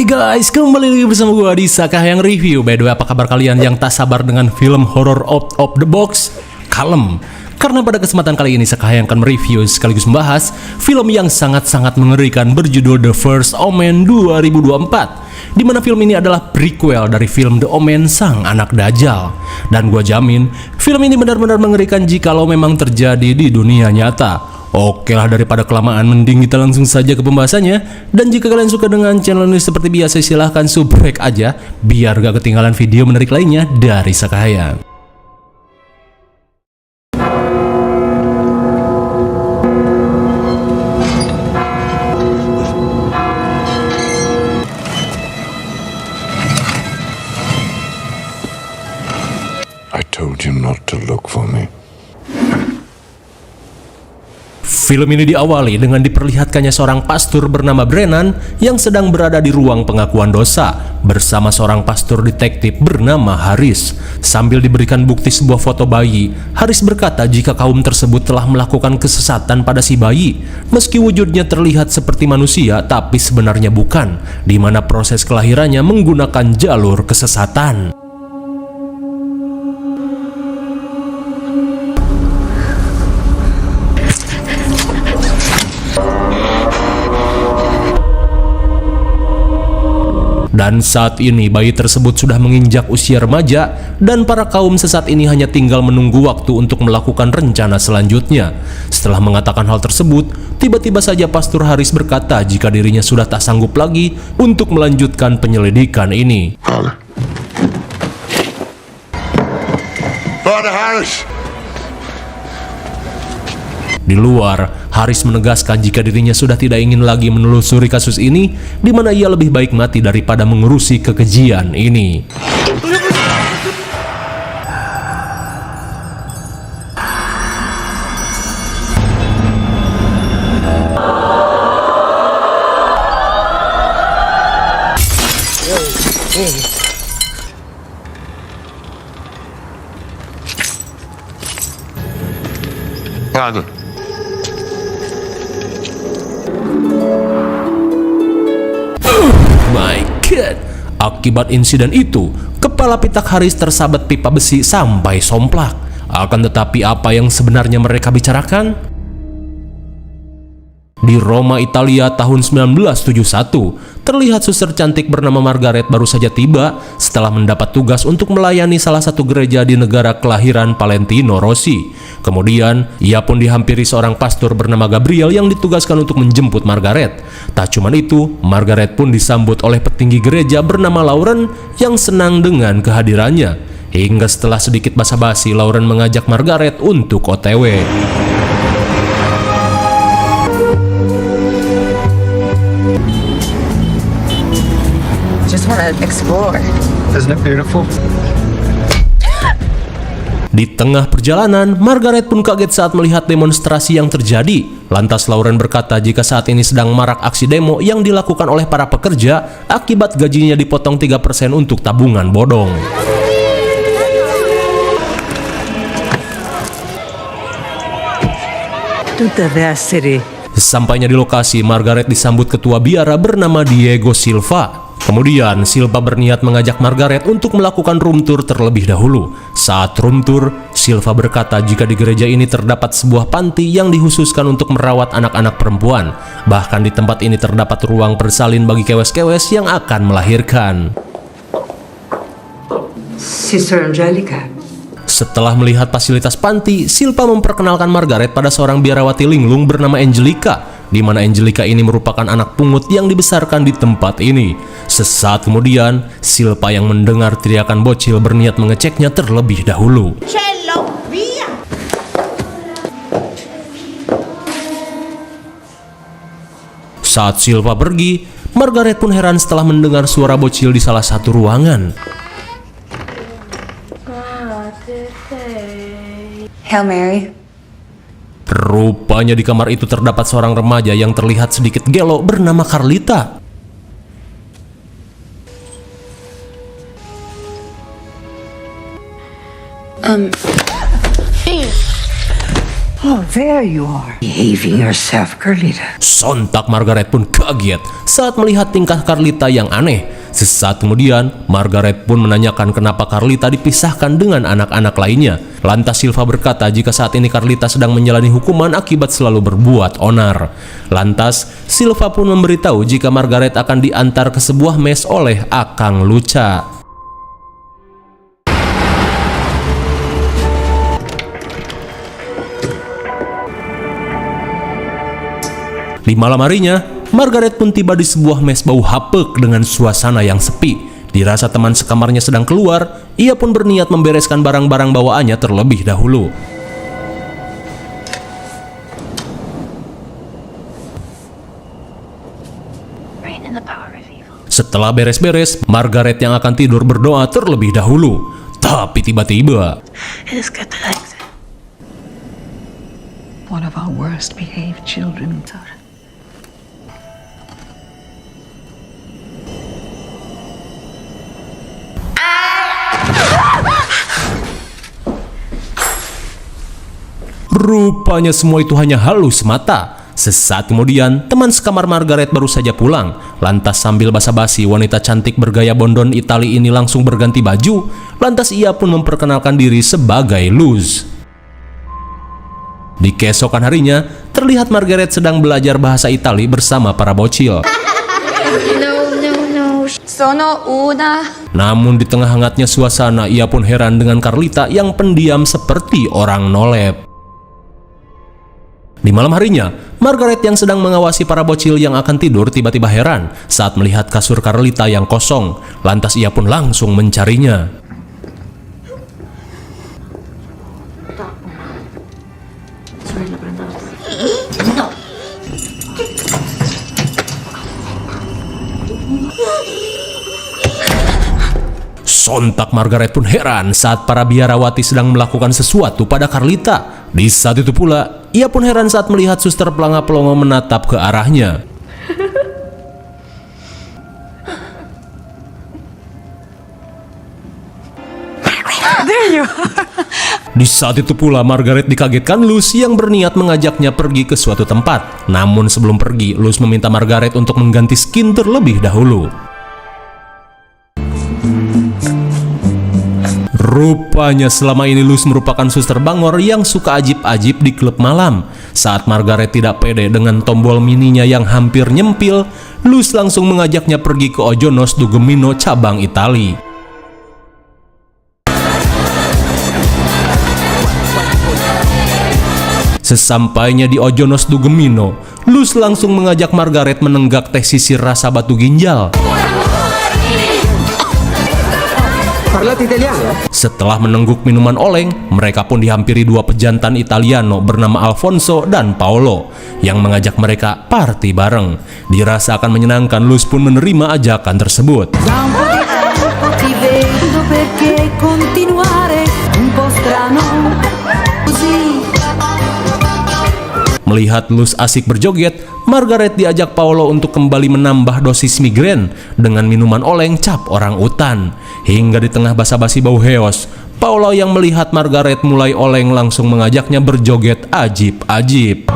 Hai guys, kembali lagi bersama gue di Sakahayang Review. By the way, apa kabar kalian yang tak sabar dengan film horror out of the box? Kalem, karena pada kesempatan kali ini Sakahayang akan mereview sekaligus membahas film yang sangat-sangat mengerikan berjudul The First Omen 2024, di mana film ini adalah prequel dari film The Omen Sang Anak Dajjal. Dan gue jamin, film ini benar-benar mengerikan jikalau memang terjadi di dunia nyata. Oke lah, daripada kelamaan mending kita langsung saja ke pembahasannya. Dan jika kalian suka dengan channel ini seperti biasa, silahkan subscribe aja biar gak ketinggalan video menarik lainnya dari Sakahayang. I told you not to look for me. Film ini diawali dengan diperlihatkannya seorang pastor bernama Brennan yang sedang berada di ruang pengakuan dosa bersama seorang pastor detektif bernama Haris. Sambil diberikan bukti sebuah foto bayi, Haris berkata jika kaum tersebut telah melakukan kesesatan pada si bayi. Meski wujudnya terlihat seperti manusia, tapi sebenarnya bukan, di mana proses kelahirannya menggunakan jalur kesesatan. Dan saat ini bayi tersebut sudah menginjak usia remaja dan para kaum sesat ini hanya tinggal menunggu waktu untuk melakukan rencana selanjutnya. Setelah mengatakan hal tersebut, tiba-tiba saja Pastor Haris berkata jika dirinya sudah tak sanggup lagi untuk melanjutkan penyelidikan ini. Father Harris! Di luar, Haris menegaskan jika dirinya sudah tidak ingin lagi menelusuri kasus ini, di mana ia lebih baik mati daripada mengurusi kekejian ini. Father. My God! Akibat insiden itu, kepala pitak Haris tersabet pipa besi sampai somplak. Akan tetapi apa yang sebenarnya mereka bicarakan? Di Roma, Italia tahun 1971, terlihat suster cantik bernama Margaret baru saja tiba setelah mendapat tugas untuk melayani salah satu gereja di negara kelahiran Valentino Rossi. Kemudian, ia pun dihampiri seorang pastor bernama Gabriel yang ditugaskan untuk menjemput Margaret. Tak cuma itu, Margaret pun disambut oleh petinggi gereja bernama Lauren yang senang dengan kehadirannya. Hingga setelah sedikit basa-basi, Lauren mengajak Margaret untuk OTW. Just want to explore. Isn't it beautiful? Di tengah perjalanan, Margaret pun kaget saat melihat demonstrasi yang terjadi. Lantas Lauren berkata jika saat ini sedang marak aksi demo yang dilakukan oleh para pekerja akibat gajinya dipotong 3% untuk tabungan bodong. Sampainya di lokasi, Margaret disambut ketua biara bernama Diego Silva. Kemudian Silva berniat mengajak Margaret untuk melakukan room tour terlebih dahulu. Saat room tour, Silva berkata jika di gereja ini terdapat sebuah panti yang dikhususkan untuk merawat anak-anak perempuan. Bahkan di tempat ini terdapat ruang bersalin bagi kewes-kewes yang akan melahirkan. Sister Angelica. Setelah melihat fasilitas panti, Silva memperkenalkan Margaret pada seorang biarawati linglung bernama Angelica, di mana Angelica ini merupakan anak pungut yang dibesarkan di tempat ini. Sesaat kemudian, Silva yang mendengar teriakan bocil berniat mengeceknya terlebih dahulu. Saat Silva pergi, Margaret pun heran setelah mendengar suara bocil di salah satu ruangan. Hail Mary. Rupanya di kamar itu terdapat seorang remaja yang terlihat sedikit gelo bernama Carlita. Oh, there you are. Behaving yourself, Carlita. Sontak Margaret pun kaget saat melihat tingkah Carlita yang aneh. Sesaat kemudian, Margaret pun menanyakan kenapa Carlita dipisahkan dengan anak-anak lainnya. Lantas Silva berkata jika saat ini Carlita sedang menjalani hukuman akibat selalu berbuat onar. Lantas, Silva pun memberitahu jika Margaret akan diantar ke sebuah mes oleh Akang Luca. Di malam harinya, Margaret pun tiba di sebuah mes bau hapek dengan suasana yang sepi. Dirasa teman sekamarnya sedang keluar, ia pun berniat membereskan barang-barang bawaannya terlebih dahulu. Setelah beres-beres, Margaret yang akan tidur berdoa terlebih dahulu. Tapi tiba-tiba, One of our worst behaved children, Tara. rupanya semua itu hanya halus mata. Sesaat kemudian, teman sekamar Margaret baru saja pulang. Lantas sambil basa-basi, wanita cantik bergaya bondon Itali ini langsung berganti baju. Lantas ia pun memperkenalkan diri sebagai Luz. Di keesokan harinya, terlihat Margaret sedang belajar bahasa Itali bersama para bocil. Sono una. Namun di tengah hangatnya suasana, ia pun heran dengan Carlita yang pendiam seperti orang nolep. Di malam harinya, Margaret yang sedang mengawasi para bocil yang akan tidur tiba-tiba heran saat melihat kasur Carlita yang kosong. Lantas ia pun langsung mencarinya. Sontak Margaret pun heran saat para biarawati sedang melakukan sesuatu pada Carlita. Di saat itu pula, ia pun heran saat melihat suster pelanga-pelongo menatap ke arahnya. Di saat itu pula Margaret dikagetkan Luz yang berniat mengajaknya pergi ke suatu tempat. Namun sebelum pergi, Luz meminta Margaret untuk mengganti skin terlebih dahulu. Rupanya selama ini Luz merupakan suster bangor yang suka ajib-ajib di klub malam. Saat Margaret tidak pede dengan tombol mininya yang hampir nyempil, Luz langsung mengajaknya pergi ke Ojonos du Gemino cabang Itali. Sesampainya di Ojonos du Gemino, Luz langsung mengajak Margaret menenggak teh sisir rasa batu ginjal. Setelah menengguk minuman oleng, mereka pun dihampiri dua pejantan Italiano bernama Alfonso dan Paolo yang mengajak mereka party bareng. Dirasa akan menyenangkan, Luz pun menerima ajakan tersebut. Melihat Luz asik berjoget, Margaret diajak Paolo untuk kembali menambah dosis migrain dengan minuman oleng cap orang utan. Hingga di tengah basa-basi bau heos, Paolo yang melihat Margaret mulai oleng langsung mengajaknya berjoget ajib-ajib.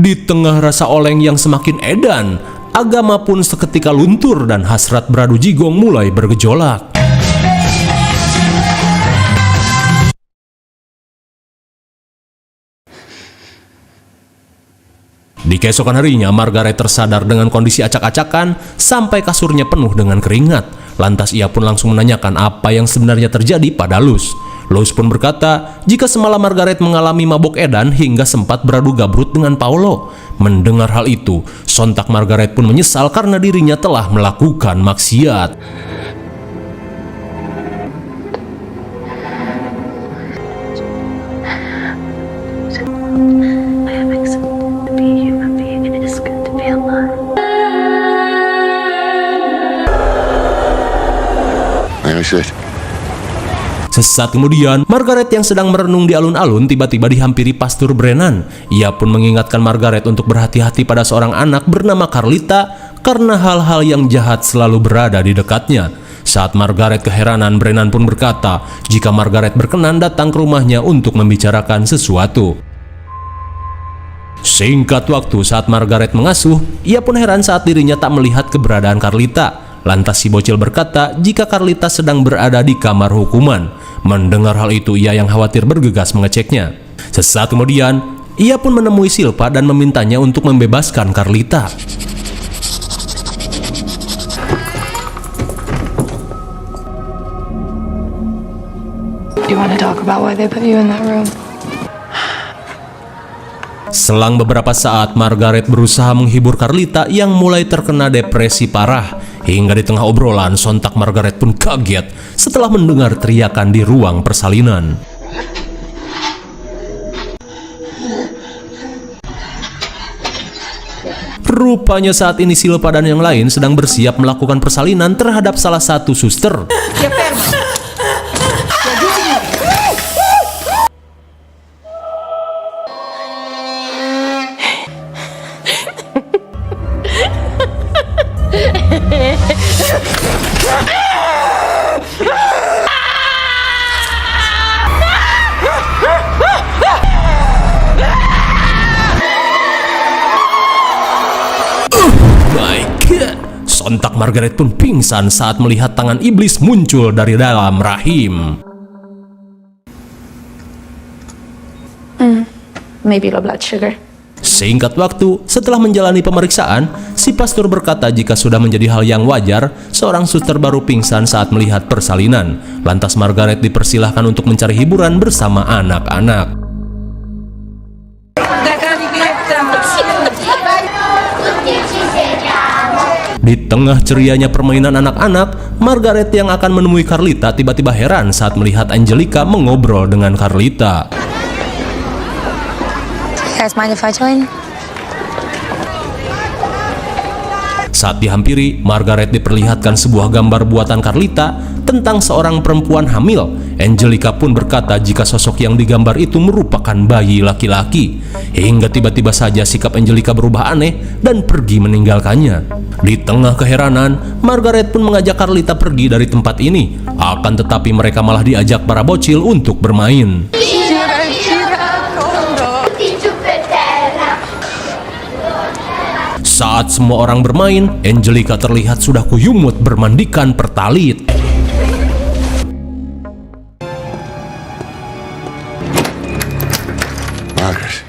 Di tengah rasa oleng yang semakin edan, agama pun seketika luntur dan hasrat beradu jigong mulai bergejolak. Di keesokan harinya, Margaret tersadar dengan kondisi acak-acakan sampai kasurnya penuh dengan keringat. Lantas ia pun langsung menanyakan apa yang sebenarnya terjadi pada Luz. Luz pun berkata jika semalam Margaret mengalami mabok edan hingga sempat beradu gabrut dengan Paolo. Mendengar hal itu, sontak Margaret pun menyesal karena dirinya telah melakukan maksiat. Sesaat kemudian, Margaret yang sedang merenung di alun-alun tiba-tiba dihampiri Pastor Brennan. Ia pun mengingatkan Margaret untuk berhati-hati pada seorang anak bernama Carlita karena hal-hal yang jahat selalu berada di dekatnya. Saat Margaret keheranan, Brennan pun berkata jika Margaret berkenan datang ke rumahnya untuk membicarakan sesuatu. Singkat waktu saat Margaret mengasuh, ia pun heran saat dirinya tak melihat keberadaan Carlita. Lantas si bocil berkata jika Carlita sedang berada di kamar hukuman. Mendengar hal itu, ia yang khawatir bergegas mengeceknya. Sesaat kemudian, ia pun menemui Silva dan memintanya untuk membebaskan Carlita. Do you want to talk about why they put you in that room? Selang beberapa saat, Margaret berusaha menghibur Carlita yang mulai terkena depresi parah. Hingga di tengah obrolan, sontak Margaret pun kaget setelah mendengar teriakan di ruang persalinan. Rupanya saat ini Silva dan yang lain sedang bersiap melakukan persalinan terhadap salah satu suster. Sontak Margaret pun pingsan saat melihat tangan iblis muncul dari dalam rahim. Maybe low blood sugar. Singkat waktu, setelah menjalani pemeriksaan, si pastor berkata jika sudah menjadi hal yang wajar, seorang suster baru pingsan saat melihat persalinan. Lantas Margaret dipersilahkan untuk mencari hiburan bersama anak-anak. Di tengah cerianya permainan anak-anak, Margaret yang akan menemui Carlita tiba-tiba heran saat melihat Angelica mengobrol dengan Carlita. Guys, mind if I join? Saat dihampiri, Margaret diperlihatkan sebuah gambar buatan Carlita tentang seorang perempuan hamil. Angelica pun berkata jika sosok yang digambar itu merupakan bayi laki-laki. Hingga tiba-tiba saja sikap Angelica berubah aneh dan pergi meninggalkannya. Di tengah keheranan, Margaret pun mengajak Carlita pergi dari tempat ini. Akan tetapi mereka malah diajak para bocil untuk bermain. Saat semua orang bermain, Angelica terlihat sudah kuyumut bermandikan pertalit. Margaret.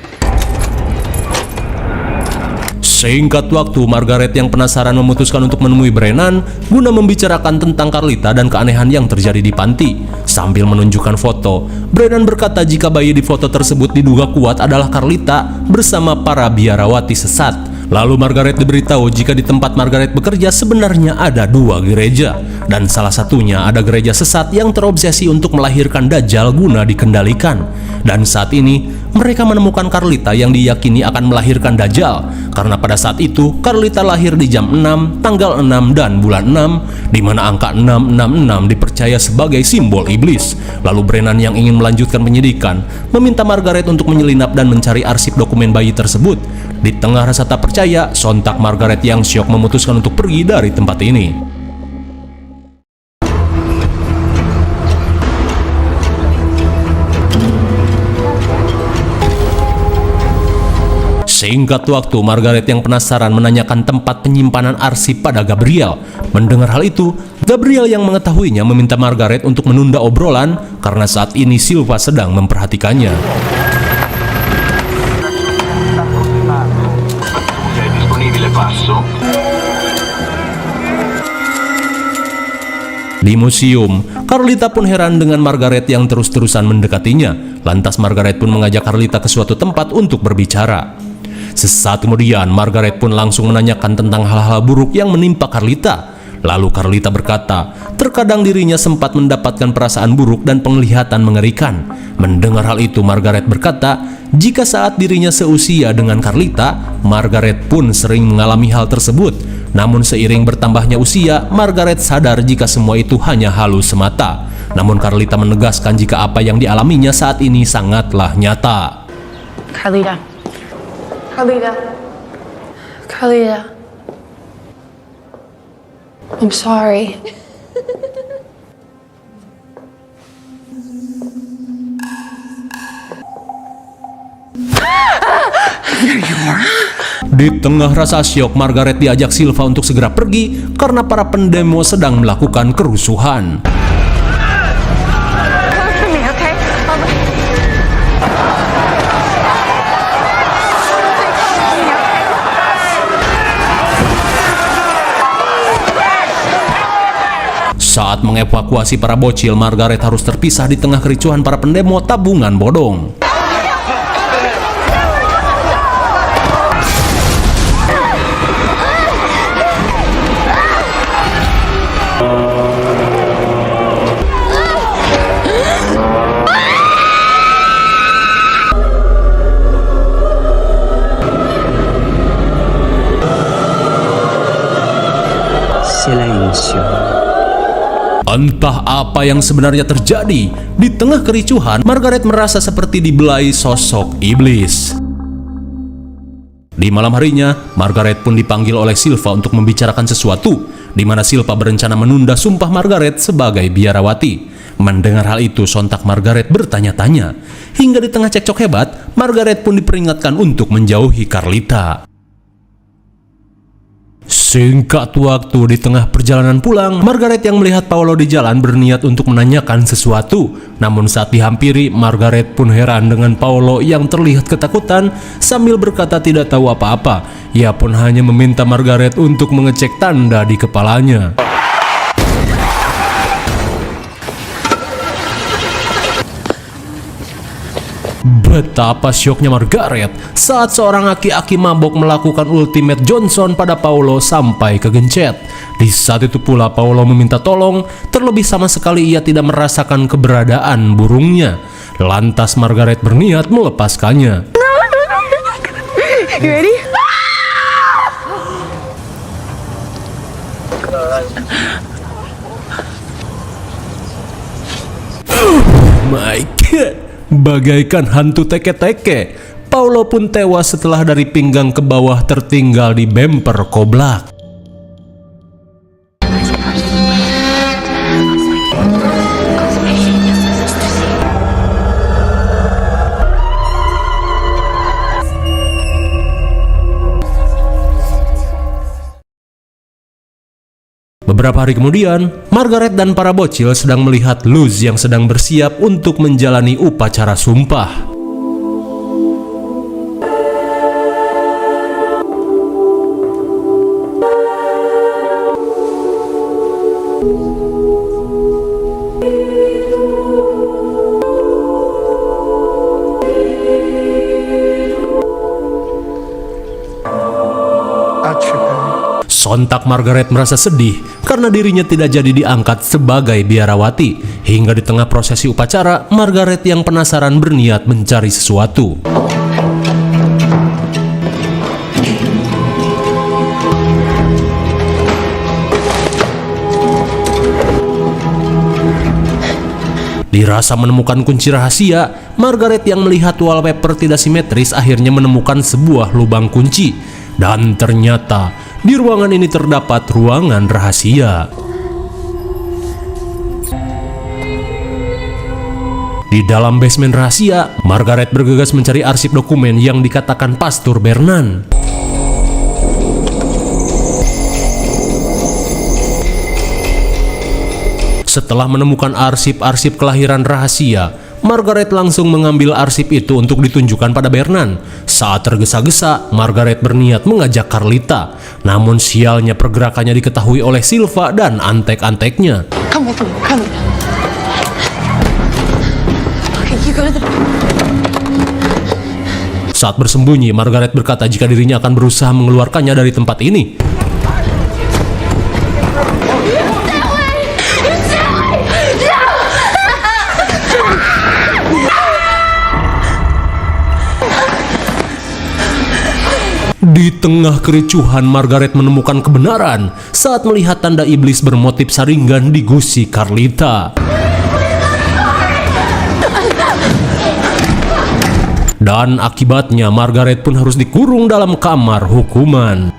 Singkat waktu, Margaret yang penasaran memutuskan untuk menemui Brennan guna membicarakan tentang Carlita dan keanehan yang terjadi di panti. Sambil menunjukkan foto, Brennan berkata jika bayi di foto tersebut diduga kuat adalah Carlita bersama para biarawati sesat. Lalu Margaret diberitahu jika di tempat Margaret bekerja sebenarnya ada dua gereja. Dan salah satunya ada gereja sesat yang terobsesi untuk melahirkan Dajjal guna dikendalikan. Dan saat ini mereka menemukan Carlita yang diyakini akan melahirkan Dajjal. Karena pada saat itu Carlita lahir di jam 6, tanggal 6 dan bulan 6, di mana angka 666 dipercaya sebagai simbol iblis. Lalu Brennan yang ingin melanjutkan penyidikan meminta Margaret untuk menyelinap dan mencari arsip dokumen bayi tersebut. Di tengah rasa tak percaya, sontak Margaret yang syok memutuskan untuk pergi dari tempat ini. Singkat waktu, Margaret yang penasaran menanyakan tempat penyimpanan arsip pada Gabriel. Mendengar hal itu, Gabriel yang mengetahuinya meminta Margaret untuk menunda obrolan karena saat ini Silva sedang memperhatikannya. Di museum, Carlita pun heran dengan Margaret yang terus-terusan mendekatinya. Lantas Margaret pun mengajak Carlita ke suatu tempat untuk berbicara. Sesaat kemudian, Margaret pun langsung menanyakan tentang hal-hal buruk yang menimpa Carlita. Lalu Carlita berkata, terkadang dirinya sempat mendapatkan perasaan buruk dan penglihatan mengerikan. Mendengar hal itu, Margaret berkata, jika saat dirinya seusia dengan Carlita, Margaret pun sering mengalami hal tersebut. Namun seiring bertambahnya usia, Margaret sadar jika semua itu hanya halus semata. Namun Carlita menegaskan jika apa yang dialaminya saat ini sangatlah nyata. Carlita. Carlita. Carlita. I'm sorry. Di tengah rasa syok, Margaret diajak Silva untuk segera pergi karena para pendemo sedang melakukan kerusuhan. Saat mengevakuasi para bocil, Margaret harus terpisah di tengah kericuhan para pendemo tabungan bodong. Entah apa yang sebenarnya terjadi. Di tengah kericuhan, Margaret merasa seperti dibelai sosok iblis. Di malam harinya, Margaret pun dipanggil oleh Silva untuk membicarakan sesuatu, di mana Silva berencana menunda sumpah Margaret sebagai biarawati. Mendengar hal itu, sontak Margaret bertanya-tanya. Hingga di tengah cekcok hebat, Margaret pun diperingatkan untuk menjauhi Carlita. Singkat waktu, di tengah perjalanan pulang, Margaret yang melihat Paolo di jalan berniat untuk menanyakan sesuatu. Namun saat dihampiri, Margaret pun heran dengan Paolo yang terlihat ketakutan sambil berkata tidak tahu apa-apa. Ia pun hanya meminta Margaret untuk mengecek tanda di kepalanya. Betapa syoknya Margaret saat seorang aki-aki mabok melakukan ultimate Johnson pada Paolo sampai kegencet. Di saat itu pula Paolo meminta tolong, terlebih sama sekali ia tidak merasakan keberadaan burungnya. Lantas Margaret berniat melepaskannya. You ready? My God, bagaikan hantu teke-teke, Paolo pun tewas setelah dari pinggang ke bawah tertinggal di bemper koblak. Beberapa hari kemudian, Margaret dan para bocil sedang melihat Luz yang sedang bersiap untuk menjalani upacara sumpah. Sontak Margaret merasa sedih karena dirinya tidak jadi diangkat sebagai biarawati. Hingga di tengah prosesi upacara, Margaret yang penasaran berniat mencari sesuatu. Dirasa menemukan kunci rahasia, Margaret yang melihat wallpaper tidak simetris akhirnya menemukan sebuah lubang kunci. Dan ternyata di ruangan ini terdapat ruangan rahasia. Di dalam basement rahasia, Margaret bergegas mencari arsip dokumen yang dikatakan Pastor Bernan. Setelah menemukan arsip-arsip kelahiran rahasia, Margaret langsung mengambil arsip itu untuk ditunjukkan pada Bernan. Saat tergesa-gesa, Margaret berniat mengajak Carlita. Namun sialnya pergerakannya diketahui oleh Silva dan antek-anteknya. Come with me, Carlita. Okay, you go to the... Saat bersembunyi, Margaret berkata jika dirinya akan berusaha mengeluarkannya dari tempat ini. Di tengah kericuhan, Margaret menemukan kebenaran saat melihat tanda iblis bermotif saringan di gusi Carlita. Dan akibatnya Margaret pun harus dikurung dalam kamar hukuman.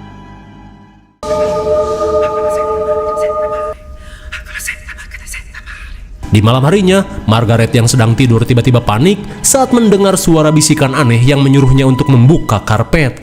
Di malam harinya, Margaret yang sedang tidur tiba-tiba panik saat mendengar suara bisikan aneh yang menyuruhnya untuk membuka karpet.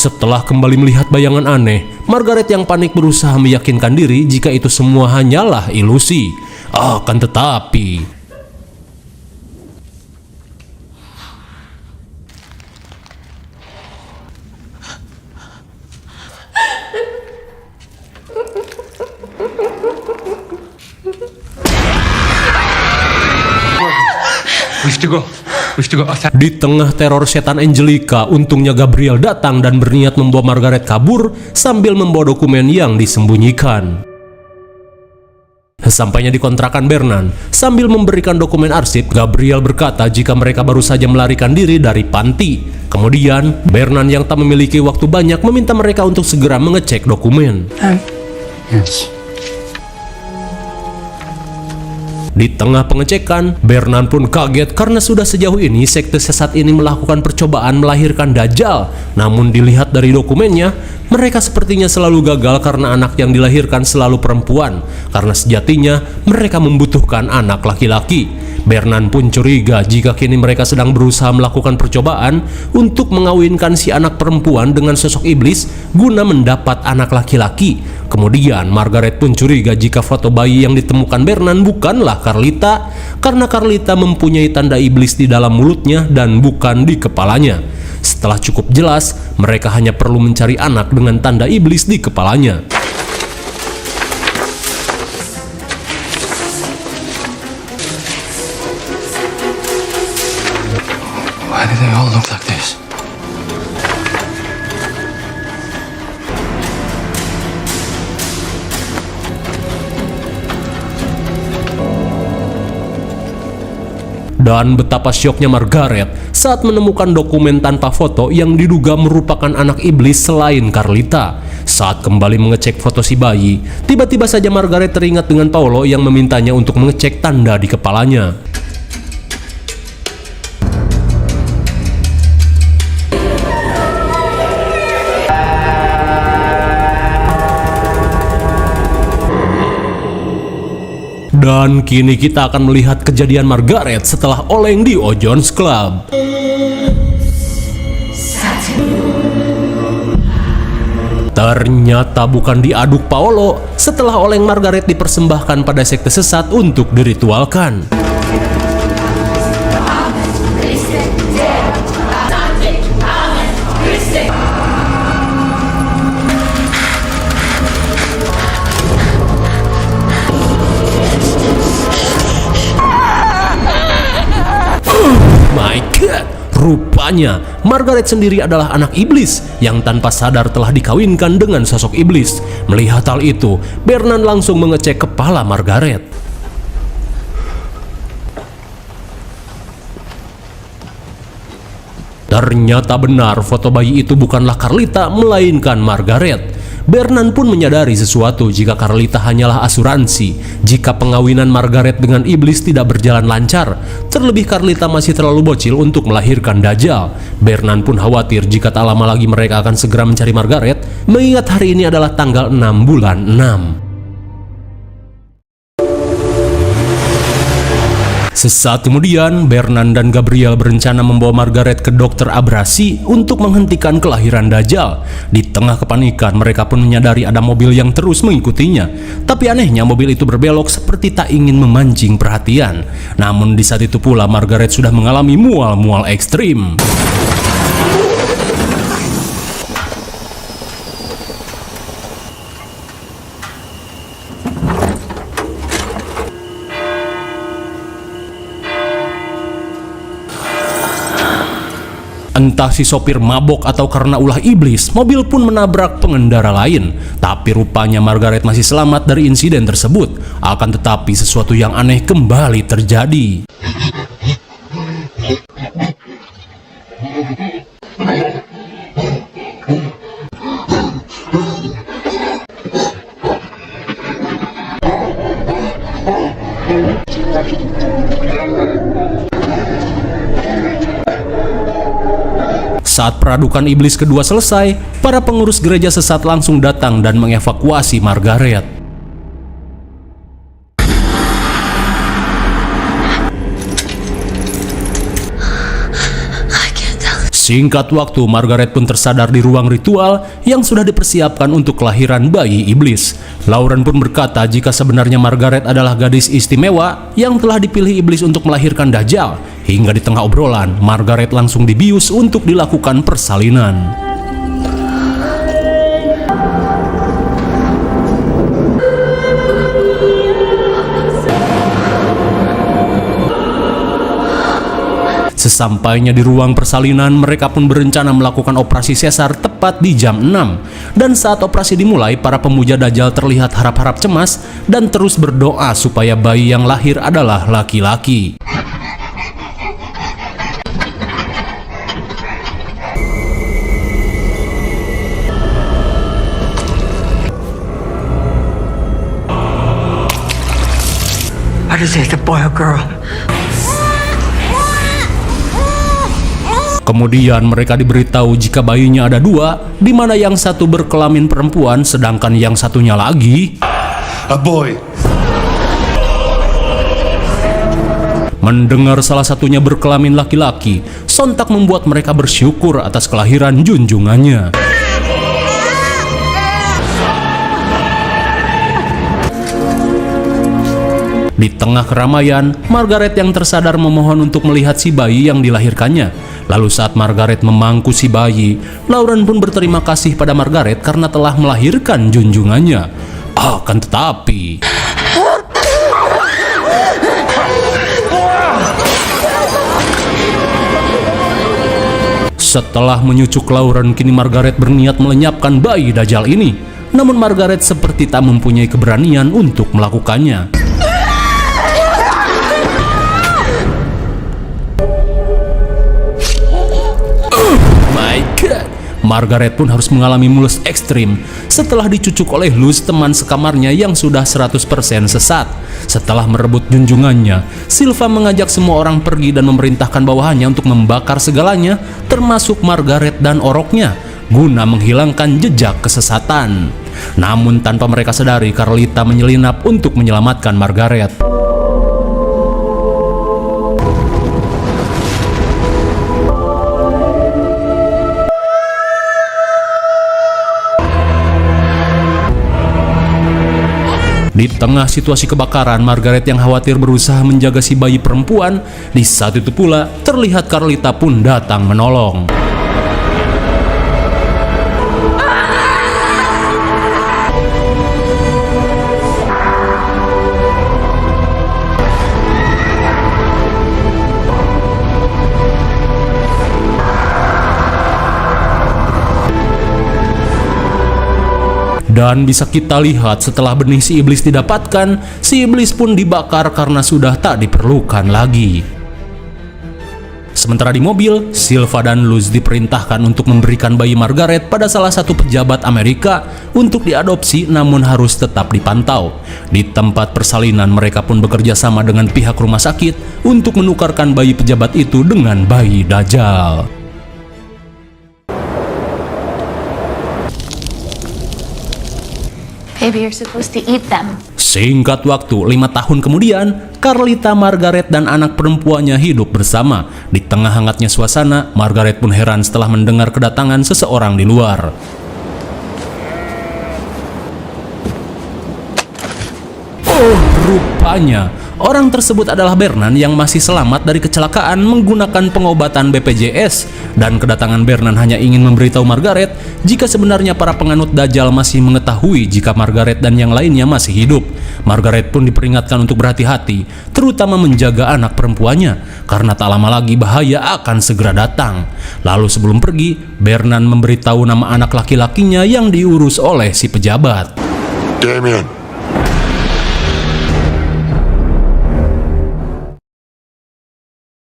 Setelah kembali melihat bayangan aneh, Margaret yang panik berusaha meyakinkan diri jika itu semua hanyalah ilusi. Akan tetapi, We have to go outside. di tengah teror setan Angelica, untungnya Gabriel datang dan berniat membawa Margaret kabur sambil membawa dokumen yang disembunyikan. Sesampainya di kontrakan Bernan, sambil memberikan dokumen arsip, Gabriel berkata jika mereka baru saja melarikan diri dari panti. Kemudian, Bernan yang tak memiliki waktu banyak meminta mereka untuk segera mengecek dokumen. Yes. Di tengah pengecekan, Bernan pun kaget karena sudah sejauh ini sekte sesat ini melakukan percobaan melahirkan Dajjal. Namun dilihat dari dokumennya, mereka sepertinya selalu gagal karena anak yang dilahirkan selalu perempuan. Karena sejatinya mereka membutuhkan anak laki-laki. Bernan pun curiga jika kini mereka sedang berusaha melakukan percobaan untuk mengawinkan si anak perempuan dengan sosok iblis guna mendapat anak laki-laki. Kemudian Margaret pun curiga jika foto bayi yang ditemukan Bernan bukanlah Carlita, karena Carlita mempunyai tanda iblis di dalam mulutnya dan bukan di kepalanya. Setelah cukup jelas, mereka hanya perlu mencari anak dengan tanda iblis di kepalanya. Why do they all look like this? Dan betapa syoknya Margaret saat menemukan dokumen tanpa foto yang diduga merupakan anak iblis selain Carlita. Saat kembali mengecek foto si bayi, tiba-tiba saja Margaret teringat dengan Paolo yang memintanya untuk mengecek tanda di kepalanya. Dan kini kita akan melihat kejadian Margaret setelah oleng di O'John's Club. Ternyata bukan diaduk Paolo setelah oleng Margaret dipersembahkan pada sekte sesat untuk diritualkan. My God, rupanya Margaret sendiri adalah anak iblis yang tanpa sadar telah dikawinkan dengan sosok iblis. Melihat hal itu, Bernan langsung mengecek kepala Margaret. Ternyata benar foto bayi itu bukanlah Carlita melainkan Margaret. Bernan pun menyadari sesuatu jika Carlita hanyalah asuransi jika pengawinan Margaret dengan iblis tidak berjalan lancar. Terlebih Carlita masih terlalu bocil untuk melahirkan Dajjal. Bernan pun khawatir jika tak lama lagi mereka akan segera mencari Margaret, mengingat hari ini adalah tanggal 6 bulan 6. Sesaat kemudian, Bernan dan Gabriel berencana membawa Margaret ke dokter abrasi untuk menghentikan kelahiran Dajjal. Di tengah kepanikan, mereka pun menyadari ada mobil yang terus mengikutinya. Tapi anehnya mobil itu berbelok seperti tak ingin memancing perhatian. Namun di saat itu pula Margaret sudah mengalami mual-mual ekstrim. Entah si sopir mabok atau karena ulah iblis, mobil pun menabrak pengendara lain. Tapi rupanya Margaret masih selamat dari insiden tersebut. Akan tetapi sesuatu yang aneh kembali terjadi. Saat peradukan iblis kedua selesai, para pengurus gereja sesat langsung datang dan mengevakuasi Margaret. Singkat waktu, Margaret pun tersadar di ruang ritual yang sudah dipersiapkan untuk kelahiran bayi iblis. Lauren pun berkata jika sebenarnya Margaret adalah gadis istimewa yang telah dipilih iblis untuk melahirkan Dajjal. Hingga di tengah obrolan, Margaret langsung dibius untuk dilakukan persalinan. Sesampainya di ruang persalinan, mereka pun berencana melakukan operasi sesar tepat di jam 6. Dan saat operasi dimulai, para pemuja Dajjal terlihat harap-harap cemas dan terus berdoa supaya bayi yang lahir adalah laki-laki. What is it, a boy or girl? Kemudian mereka diberitahu jika bayinya ada dua, di mana yang satu berkelamin perempuan sedangkan yang satunya lagi A boy. mendengar salah satunya berkelamin laki-laki, sontak membuat mereka bersyukur atas kelahiran junjungannya. Di tengah keramaian, Margaret yang tersadar memohon untuk melihat si bayi yang dilahirkannya. Lalu saat Margaret memangku si bayi, Lauren pun berterima kasih pada Margaret karena telah melahirkan junjungannya. Akan tetapi, setelah menyucuk Lauren, kini Margaret berniat melenyapkan bayi Dajjal ini. Namun Margaret seperti tak mempunyai keberanian untuk melakukannya. Margaret pun harus mengalami mules ekstrim setelah dicucuk oleh Luz, teman sekamarnya yang sudah 100% sesat. Setelah merebut junjungannya, Silva mengajak semua orang pergi dan memerintahkan bawahannya untuk membakar segalanya, termasuk Margaret dan oroknya, guna menghilangkan jejak kesesatan. Namun tanpa mereka sadari, Carlita menyelinap untuk menyelamatkan Margaret. Di tengah situasi kebakaran, Margaret yang khawatir berusaha menjaga si bayi perempuan. Di saat itu pula, terlihat Carlita pun datang menolong. Dan bisa kita lihat setelah benih si iblis didapatkan, si iblis pun dibakar karena sudah tak diperlukan lagi. Sementara di mobil, Silva dan Luz diperintahkan untuk memberikan bayi Margaret pada salah satu pejabat Amerika untuk diadopsi, namun harus tetap dipantau. Di tempat persalinan, mereka pun bekerja sama dengan pihak rumah sakit untuk menukarkan bayi pejabat itu dengan bayi Dajjal. Maybe you're supposed to eat them. Singkat waktu, 5 tahun kemudian, Carlita, Margaret, dan anak perempuannya hidup bersama. Di tengah hangatnya suasana, Margaret pun heran setelah mendengar kedatangan seseorang di luar. Oh, rupanya Orang tersebut adalah Bernan yang masih selamat dari kecelakaan menggunakan pengobatan BPJS, dan kedatangan Bernan hanya ingin memberitahu Margaret jika sebenarnya para penganut Dajjal masih mengetahui jika Margaret dan yang lainnya masih hidup. Margaret pun diperingatkan untuk berhati-hati, terutama menjaga anak perempuannya, karena tak lama lagi bahaya akan segera datang. Lalu sebelum pergi, Bernan memberitahu nama anak laki-lakinya yang diurus oleh si pejabat. Damien.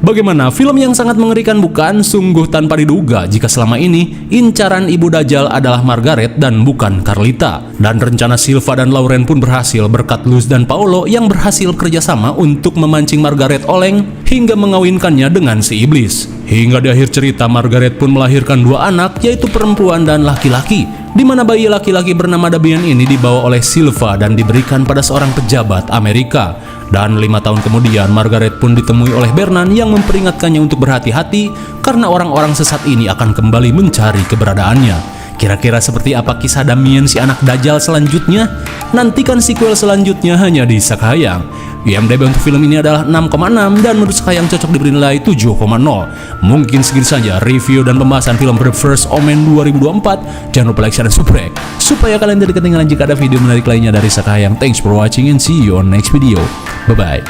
Bagaimana? Film yang sangat mengerikan bukan? Sungguh tanpa diduga jika selama ini incaran ibu Dajjal adalah Margaret dan bukan Carlita. Dan rencana Silva dan Lauren pun berhasil berkat Luz dan Paolo yang berhasil kerjasama untuk memancing Margaret oleng hingga mengawinkannya dengan si iblis. Hingga di akhir cerita Margaret pun melahirkan 2 anak, yaitu perempuan dan laki-laki, di mana bayi laki-laki bernama Damien ini dibawa oleh Silva dan diberikan pada seorang pejabat Amerika. Dan 5 tahun kemudian Margaret pun ditemui oleh Bernan yang memperingatkannya untuk berhati-hati karena orang-orang sesat ini akan kembali mencari keberadaannya. Kira-kira seperti apa kisah Damien si anak Dajjal selanjutnya? Nantikan sequel selanjutnya hanya di Sakahayang. IMDb untuk film ini adalah 6,6 dan menurut Sakahayang cocok diberi nilai 7,0. Mungkin segitu saja review dan pembahasan film The First Omen 2024. Jangan lupa like, share, dan subscribe supaya kalian tidak ketinggalan jika ada video menarik lainnya dari Sakahayang. Thanks for watching and see you on next video. Bye-bye.